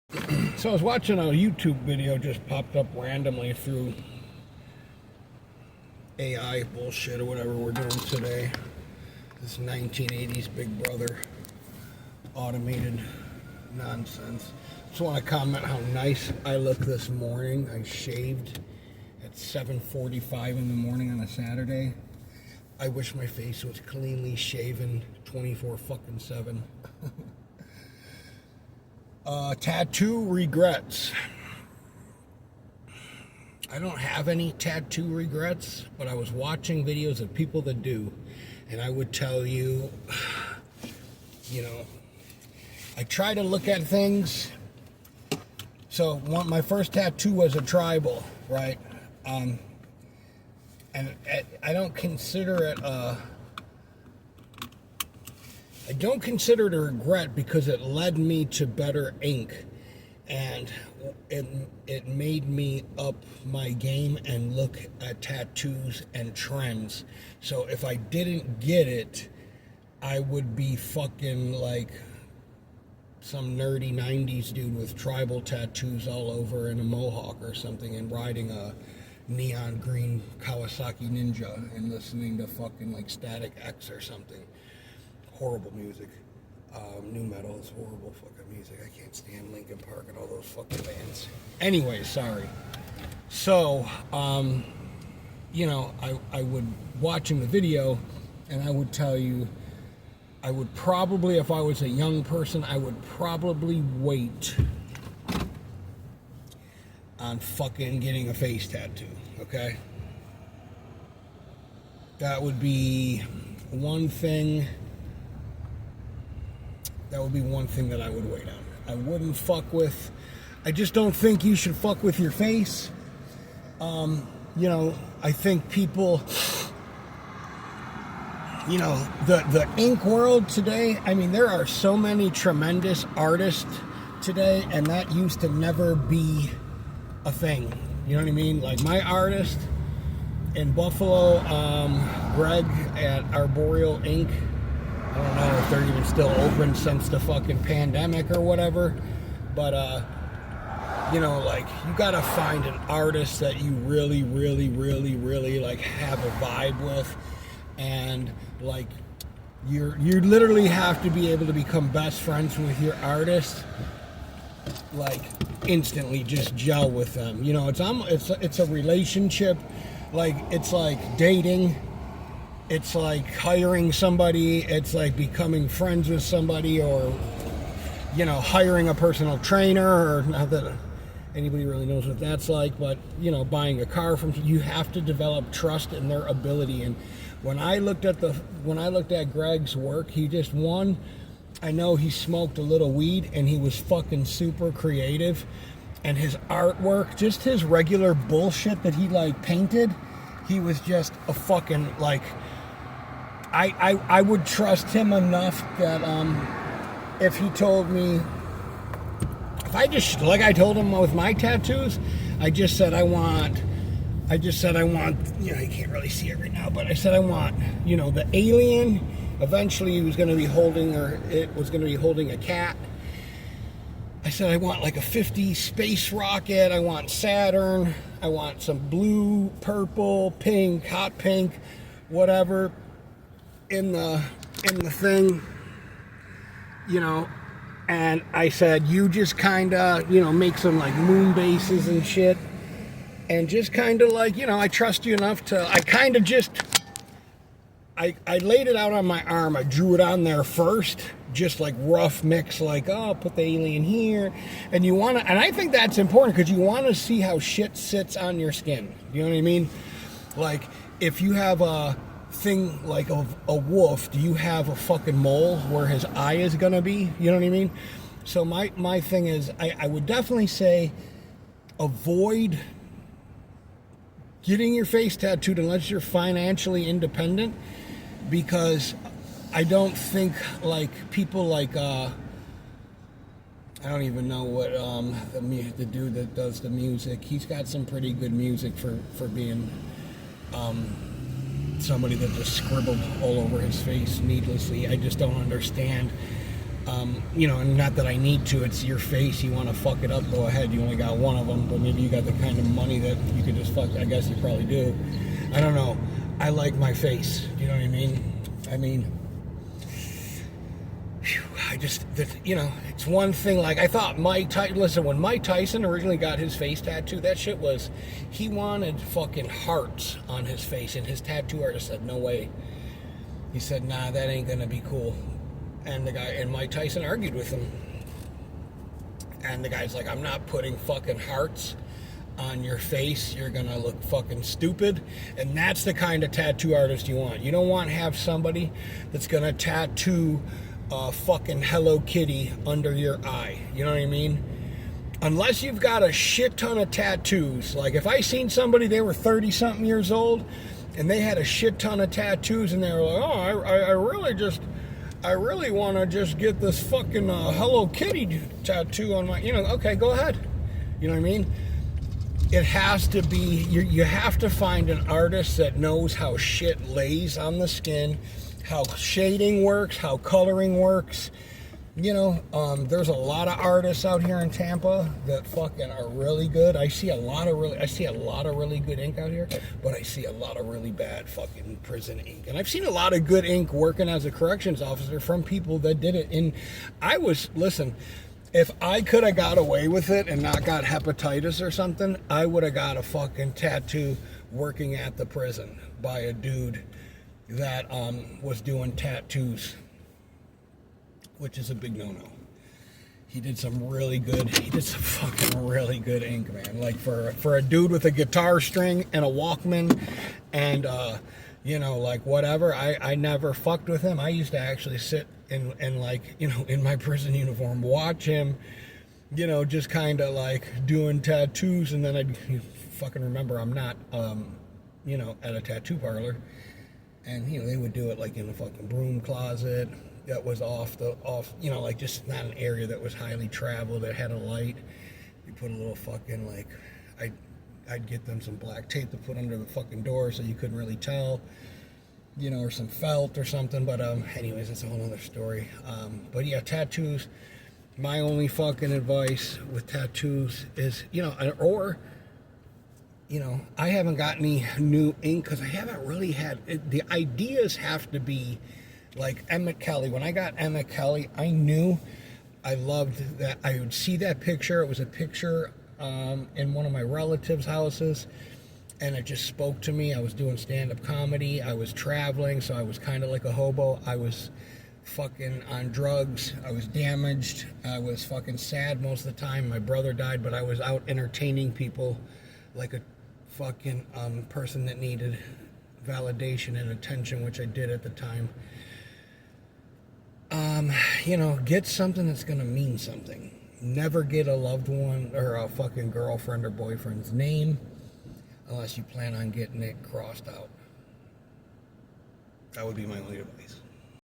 So I was watching a YouTube video, just popped up randomly through AI bullshit or whatever we're doing today. This 1980s Big Brother automated nonsense. Just want to comment how nice I look this morning. I shaved at 7:45 in the morning on a Saturday. I wish my face was cleanly shaven 24/7. Tattoo regrets. I don't have any tattoo regrets, but I was watching videos of people that do, and I would tell you, I try to look at things. So my first tattoo was a tribal, right? And I don't consider it I don't consider it a regret because it led me to better ink, and it made me up my game and look at tattoos and trends. So if I didn't get it, I would be fucking like some nerdy 90s dude with tribal tattoos all over and a mohawk or something and riding a neon green Kawasaki Ninja and listening to fucking like Static X or something. Horrible music. New metal is horrible fucking music. I can't stand Linkin Park and all those fucking bands. Anyway, sorry. So, I would watching the video, and I would tell you, I would probably, if I was a young person, I would probably wait on fucking getting a face tattoo. Okay, that would be one thing. That would be one thing that I would wait on. I wouldn't fuck with. I just don't think you should fuck with your face. I think people, the ink world today, I mean, there are so many tremendous artists today, and that used to never be a thing. You know what I mean? Like my artist in Buffalo, Greg at Arboreal Ink. I don't know if they're even still open since the fucking pandemic or whatever, but you gotta find an artist that you really, really, really, really like have a vibe with, and like you literally have to be able to become best friends with your artist, like instantly, just gel with them. It's a relationship, like it's like dating. It's like hiring somebody, it's like becoming friends with somebody, or, hiring a personal trainer, or not that anybody really knows what that's like, but, buying a car from, you have to develop trust in their ability. And when I looked at Greg's work, he just I know he smoked a little weed and he was fucking super creative, and his artwork, just his regular bullshit that he like painted, he was just a fucking like, I would trust him enough that if he told me, if I just, like I told him with my tattoos, I just said I want, you can't really see it right now, but I said I want, the alien. Eventually he was going to be holding, or it was going to be holding a cat. I said I want like a 50 space rocket, I want Saturn, I want some blue, purple, pink, hot pink, whatever in the thing, and I said, you just kind of, make some like moon bases and shit, and just kind of like, I trust you enough to, I kind of just, I laid it out on my arm, I drew it on there first, just like rough mix, like, oh, put the alien here, and and I think that's important, because you want to see how shit sits on your skin, you know what I mean? Like, if you have a thing like a wolf, do you have a fucking mole where his eye is gonna be? You know what I mean? So my thing is, I would definitely say avoid getting your face tattooed unless you're financially independent, because I don't think like people like I don't even know what the dude that does the music, he's got some pretty good music for being somebody that just scribbled all over his face needlessly. I just don't understand You know, and not that I need to. It's your face. You want to fuck it up, go ahead. You only got one of them, but maybe you got the kind of money that you could just fuck. I guess you probably do. I don't know. I like my face. You know what I mean? I mean, you know, it's one thing. Like, I thought listen, when Mike Tyson originally got his face tattoo, that shit was, he wanted fucking hearts on his face, and his tattoo artist said, no way. He said, nah, that ain't gonna be cool. And Mike Tyson argued with him. And the guy's like, I'm not putting fucking hearts on your face. You're gonna look fucking stupid. And that's the kind of tattoo artist you want. You don't want to have somebody that's gonna tattoo fucking Hello Kitty under your eye. You know what I mean? Unless you've got a shit ton of tattoos. Like, if I seen somebody, they were 30-something years old, and they had a shit ton of tattoos, and they were like, oh, I really want to just get this fucking Hello Kitty tattoo on my, you know, okay, go ahead. You know what I mean? It has to be, you have to find an artist that knows how shit lays on the skin, how shading works, how coloring works. You know, there's a lot of artists out here in Tampa that fucking are really good. I see a lot of really good ink out here, but I see a lot of really bad fucking prison ink. And I've seen a lot of good ink working as a corrections officer from people that did it. And listen, if I could have got away with it and not got hepatitis or something, I would have got a fucking tattoo working at the prison by a dude that was doing tattoos, which is a big no-no. He did some fucking really good ink, man. Like, for a dude with a guitar string and a Walkman and, you know, like, whatever, I never fucked with him. I used to actually sit and like, you know, in my prison uniform, watch him, you know, just kind of like doing tattoos, and then I'd fucking remember I'm not, you know, at a tattoo parlor, and, you know, they would do it like in a fucking broom closet that was off, you know, like, just not an area that was highly traveled, that had a light. You put a little fucking, like, I'd get them some black tape to put under the fucking door so you couldn't really tell, you know, or some felt or something. But anyways, that's a whole other story. But yeah, tattoos, my only fucking advice with tattoos is, you know, or, you know, I haven't got any new ink because I haven't really had the ideas have to be like Emmett Kelly. When I got Emmett Kelly, I knew I loved that. I would see that picture. It was a picture in one of my relatives' houses, and it just spoke to me. I was doing stand-up comedy. I was traveling, so I was kind of like a hobo. I was fucking on drugs. I was damaged. I was fucking sad most of the time. My brother died, but I was out entertaining people like a fucking person that needed validation and attention, which I did at the time. You know, get something that's gonna mean something. Never get a loved one or a fucking girlfriend or boyfriend's name unless you plan on getting it crossed out. That would be my only advice.